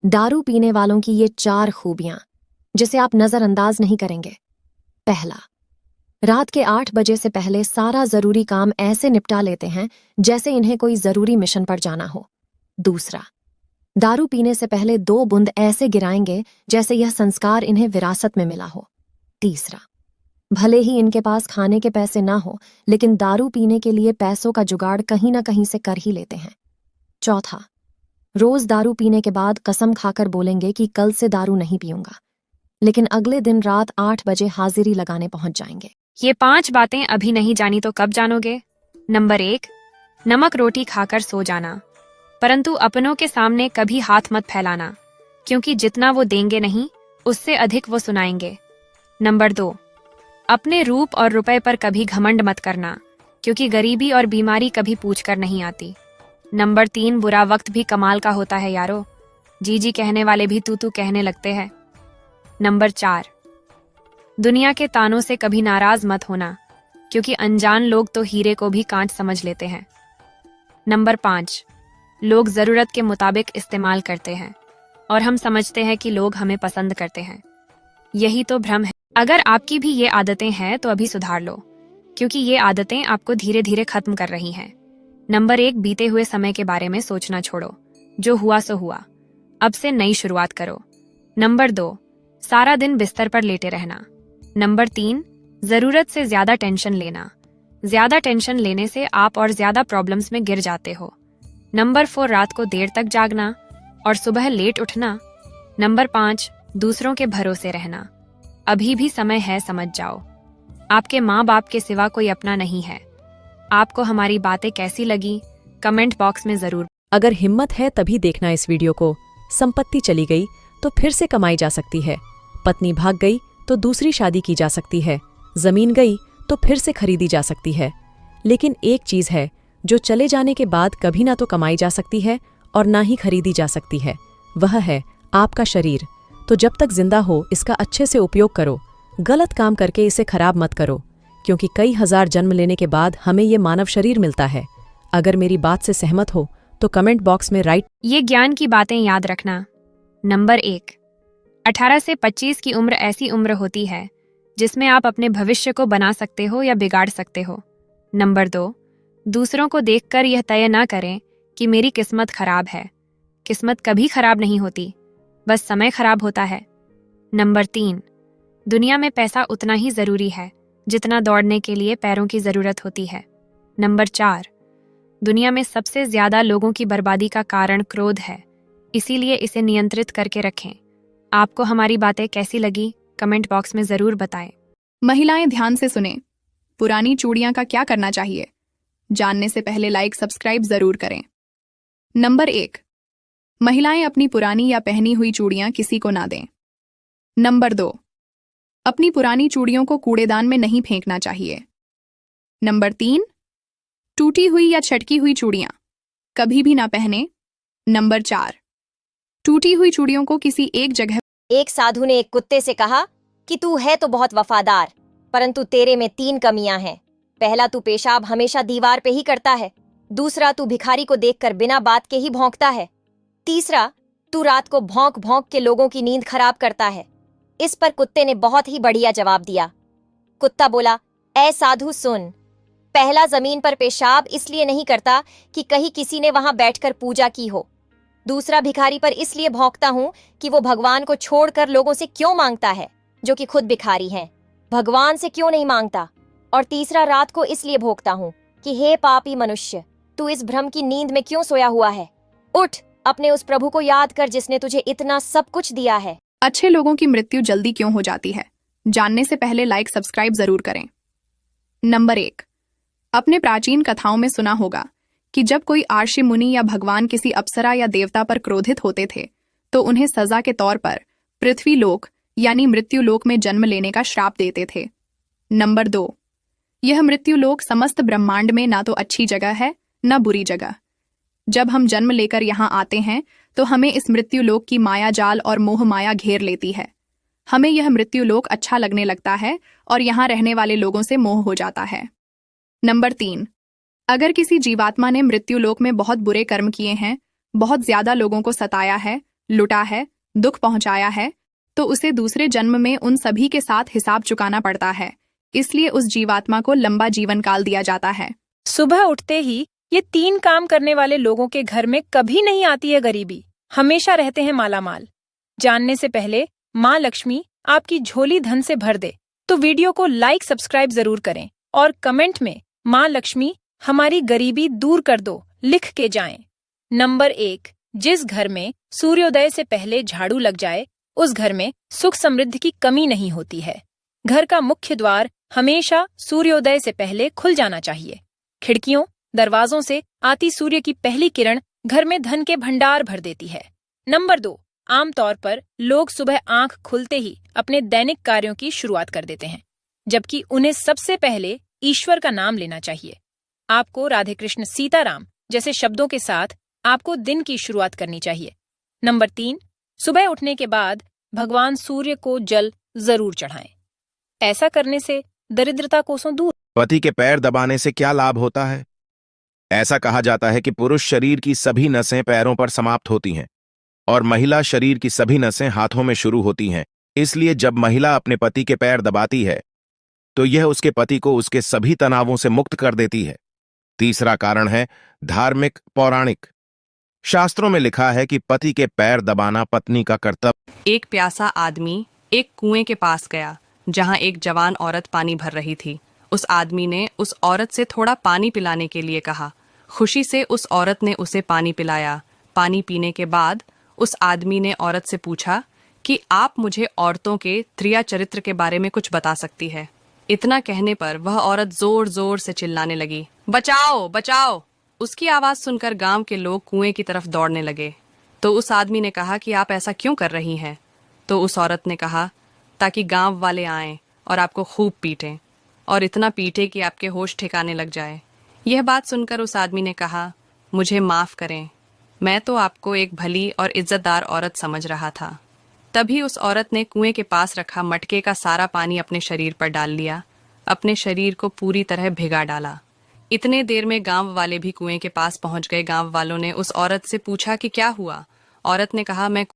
दारू पीने वालों की ये 4 खूबियां जिसे आप नजरअंदाज नहीं करेंगे। पहला, रात के 8 बजे से पहले सारा जरूरी काम ऐसे निपटा लेते हैं जैसे इन्हें कोई जरूरी मिशन पर जाना हो। दूसरा, दारू पीने से पहले 2 बूंद ऐसे गिराएंगे जैसे यह संस्कार इन्हें विरासत में मिला हो। तीसरा, भले ही इनके पास खाने के पैसे ना हो, लेकिन दारू पीने के लिए पैसों का जुगाड़ कहीं ना कहीं से कर ही लेते हैं। चौथा, रोज दारू पीने के बाद कसम खाकर बोलेंगे कि कल से दारू नहीं पीऊंगा, लेकिन अगले दिन रात 8 बजे हाजिरी लगाने पहुंच जाएंगे। ये 5 बातें अभी नहीं जानी तो कब जानोगे? नंबर 1, नमक रोटी खाकर सो जाना, परंतु अपनों के सामने कभी हाथ मत फैलाना, क्योंकि जितना वो देंगे नहीं, उससे अधिक वो सुनाएंगे। नंबर 2, अपने रूप और रुपए पर कभी घमंड मत करना, क्योंकि गरीबी और बीमारी कभी पूछकर नहीं आती। नंबर 3, बुरा वक्त भी कमाल का होता है यारो, जी जी कहने वाले भी तू तू कहने लगते हैं। नंबर 4, दुनिया के तानों से कभी नाराज मत होना, क्योंकि अनजान लोग तो हीरे को भी कांच समझ लेते हैं। नंबर 5, लोग जरूरत के मुताबिक इस्तेमाल करते हैं और हम समझते हैं कि लोग हमें पसंद करते हैं। यही तो भ्रम है। अगर आपकी भी ये आदतें हैं तो अभी सुधार लो, क्योंकि ये आदतें आपको धीरे धीरे खत्म कर रही हैं। नंबर 1, बीते हुए समय के बारे में सोचना छोड़ो, जो हुआ सो हुआ, अब से नई शुरुआत करो। नंबर 2, सारा दिन बिस्तर पर लेटे रहना। नंबर 3, जरूरत से ज्यादा टेंशन लेना। ज्यादा टेंशन लेने से आप और ज्यादा प्रॉब्लम्स में गिर जाते हो। नंबर 4, रात को देर तक जागना और सुबह लेट उठना। नंबर 5, दूसरों के भरोसे रहना। अभी भी समय है, समझ जाओ। आपके माँ बाप के सिवा कोई अपना नहीं है। आपको हमारी बातें कैसी लगी, कमेंट बॉक्स में जरूर। अगर हिम्मत है तभी देखना इस वीडियो को। संपत्ति चली गई तो फिर से कमाई जा सकती है, पत्नी भाग गई तो दूसरी शादी की जा सकती है, जमीन गई तो फिर से खरीदी जा सकती है, लेकिन एक चीज है जो चले जाने के बाद कभी ना तो कमाई जा सकती है और ना ही खरीदी जा सकती है, वह है आपका शरीर। तो जब तक जिंदा हो इसका अच्छे से उपयोग करो, गलत काम करके इसे खराब मत करो, क्योंकि कई हजार जन्म लेने के बाद हमें ये मानव शरीर मिलता है। अगर मेरी बात से सहमत हो तो कमेंट बॉक्स में राइट। ये ज्ञान की बातें याद रखना। नंबर 1, 18 से 25 की उम्र ऐसी उम्र होती है जिसमें आप अपने भविष्य को बना सकते हो या बिगाड़ सकते हो। नंबर 2, दूसरों को देखकर यह तय ना करें कि मेरी किस्मत खराब है। किस्मत कभी खराब नहीं होती, बस समय खराब होता है। नंबर 3, दुनिया में पैसा उतना ही जरूरी है जितना दौड़ने के लिए पैरों की जरूरत होती है। नंबर 4, दुनिया में सबसे ज्यादा लोगों की बर्बादी का कारण क्रोध है, इसीलिए इसे नियंत्रित करके रखें। आपको हमारी बातें कैसी लगी, कमेंट बॉक्स में जरूर बताएं। महिलाएं ध्यान से सुने, पुरानी चूड़ियां का क्या करना चाहिए, जानने से पहले लाइक सब्सक्राइब जरूर करें। नंबर 1, महिलाएं अपनी पुरानी या पहनी हुई चूड़ियां किसी को ना दें। नंबर 2, अपनी पुरानी चूड़ियों को कूड़ेदान में नहीं फेंकना चाहिए। नंबर 3, टूटी हुई या छटकी हुई चूड़ियां कभी भी ना पहने। नंबर 4, टूटी हुई चूड़ियों को किसी एक जगह। एक साधु ने एक कुत्ते से कहा कि तू है तो बहुत वफादार, परंतु तेरे में 3 कमियां हैं। पहला, तू पेशाब हमेशा दीवार पे ही करता है। दूसरा, तू भिखारी को देखकर बिना बात के ही भौंकता है। तीसरा, तू रात को भौंक भौंक के लोगों की नींद खराब करता है। इस पर कुत्ते ने बहुत ही बढ़िया जवाब दिया। कुत्ता बोला, ऐ साधु सुन, पहला, जमीन पर पेशाब इसलिए नहीं करता कि कहीं किसी ने वहां बैठकर पूजा की हो। दूसरा, भिखारी पर इसलिए भौंकता हूं कि वो भगवान को छोड़कर लोगों से क्यों मांगता है, जो कि खुद भिखारी हैं, भगवान से क्यों नहीं मांगता। और तीसरा, रात को इसलिए भौंकता हूं कि हे पापी मनुष्य, तू इस भ्रम की नींद में क्यों सोया हुआ है। उठ, अपने उस प्रभु को याद कर जिसने तुझे इतना सब कुछ दिया है। अच्छे लोगों की मृत्यु जल्दी क्यों हो जाती है, जानने से पहले लाइक सब्सक्राइब जरूर करें। नंबर 1, अपने प्राचीन कथाओं में सुना होगा कि जब कोई आर्षि मुनि या भगवान किसी अप्सरा या देवता पर क्रोधित होते थे तो उन्हें सजा के तौर पर पृथ्वी लोक यानी मृत्यु लोक में जन्म लेने का श्राप देते थे। नंबर 2, यह मृत्यु लोक समस्त ब्रह्मांड में ना तो अच्छी जगह है न बुरी जगह। जब हम जन्म लेकर यहाँ आते हैं तो हमें इस मृत्यु लोक की माया जाल और मोह माया घेर लेती है। हमें यह मृत्यु लोक अच्छा लगने लगता है और यहाँ रहने वाले लोगों से मोह हो जाता है। नंबर 3, अगर किसी जीवात्मा ने मृत्यु लोक में बहुत बुरे कर्म किए हैं, बहुत ज्यादा लोगों को सताया है, लुटा है, दुख पहुंचाया है, तो उसे दूसरे जन्म में उन सभी के साथ हिसाब चुकाना पड़ता है। इसलिए उस जीवात्मा को लंबा जीवन काल दिया जाता है। सुबह उठते ही ये 3 काम करने वाले लोगों के घर में कभी नहीं आती है गरीबी, हमेशा रहते हैं मालामाल। जानने से पहले माँ लक्ष्मी आपकी झोली धन से भर दे तो वीडियो को लाइक सब्सक्राइब जरूर करें और कमेंट में माँ लक्ष्मी हमारी गरीबी दूर कर दो लिख के जाएं। नंबर 1, जिस घर में सूर्योदय से पहले झाड़ू लग जाए उस घर में सुख समृद्धि की कमी नहीं होती है। घर का मुख्य द्वार हमेशा सूर्योदय से पहले खुल जाना चाहिए। खिड़कियों दरवाजों से आती सूर्य की पहली किरण घर में धन के भंडार भर देती है। नंबर 2, आमतौर पर लोग सुबह आंख खुलते ही अपने दैनिक कार्यों की शुरुआत कर देते हैं, जबकि उन्हें सबसे पहले ईश्वर का नाम लेना चाहिए। आपको राधे कृष्ण सीताराम जैसे शब्दों के साथ आपको दिन की शुरुआत करनी चाहिए। नंबर 3, सुबह उठने के बाद भगवान सूर्य को जल जरूर चढ़ाएं। ऐसा करने से दरिद्रता कोसों दूर। पति के पैर दबाने से क्या लाभ होता है? ऐसा कहा जाता है कि पुरुष शरीर की सभी नसें पैरों पर समाप्त होती हैं और महिला शरीर की सभी नसें हाथों में शुरू होती हैं। इसलिए जब महिला अपने पति के पैर दबाती है तो यह उसके पति को उसके सभी तनावों से मुक्त कर देती है। तीसरा कारण है धार्मिक पौराणिक। शास्त्रों में लिखा है कि पति के पैर दबाना पत्नी का कर्तव्य। एक प्यासा आदमी एक कुएं के पास गया जहां एक जवान औरत पानी भर रही थी। उस आदमी ने उस औरत से थोड़ा पानी पिलाने के लिए कहा। खुशी से उस औरत ने उसे पानी पिलाया। पानी पीने के बाद उस आदमी ने औरत से पूछा कि आप मुझे औरतों के त्रिया चरित्र के बारे में कुछ बता सकती है। इतना कहने पर वह औरत जोर जोर से चिल्लाने लगी, बचाओ बचाओ। उसकी आवाज सुनकर गांव के लोग कुएं की तरफ दौड़ने लगे। तो उस आदमी ने कहा कि आप ऐसा क्यों कर रही हैं? तो उस औरत ने कहा, ताकि गांव वाले आएं और आपको खूब पीटें और इतना पीटे कि आपके होश ठिकाने लग जाए। यह बात सुनकर उस आदमी ने कहा, मुझे माफ करें, मैं तो आपको एक भली और इज्जतदार औरत समझ रहा था। तभी उस औरत ने कुएं के पास रखा मटके का सारा पानी अपने शरीर पर डाल लिया, अपने शरीर को पूरी तरह भिगा डाला। इतने देर में गांव वाले भी कुएं के पास पहुंच गए। गांव वालों ने उस औरत से पूछा कि क्या हुआ? औरत ने कहा, मैं